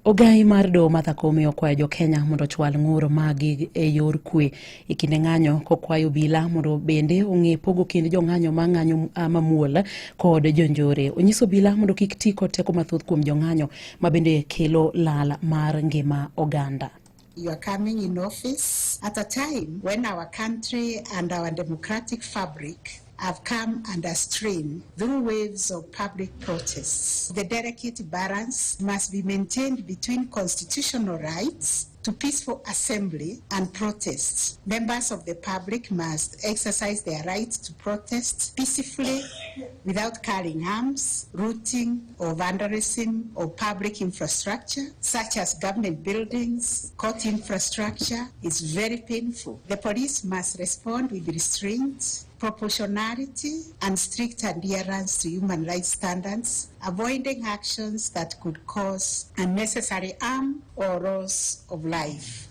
Ogai mar doho Martha Koome okwayo jo Kenya mondo chwal ng'ur magi e yor kwe ikinde ng'anyo kokwayo obila mondo bende ong'e pogo kind jo ng'anyo ma ng'anyo mamuol kod jonjore. Onyiso obila mondo kik ti kod teko mathoth kuom jo ng'anyo ma bende kelo lal mar ngima oganda. You are coming in office at a time when our country and our democratic fabric have come under strain through waves of public protests. The delicate balance must be maintained between constitutional rights to peaceful assembly and protest. Members of the public must exercise their right to protest peacefully without carrying arms, looting or vandalism of public infrastructure, such as government buildings, court infrastructure, is very painful. The police must respond with restraint, proportionality, and strict adherence to human rights standards, avoiding actions that could cause unnecessary harm or loss of life.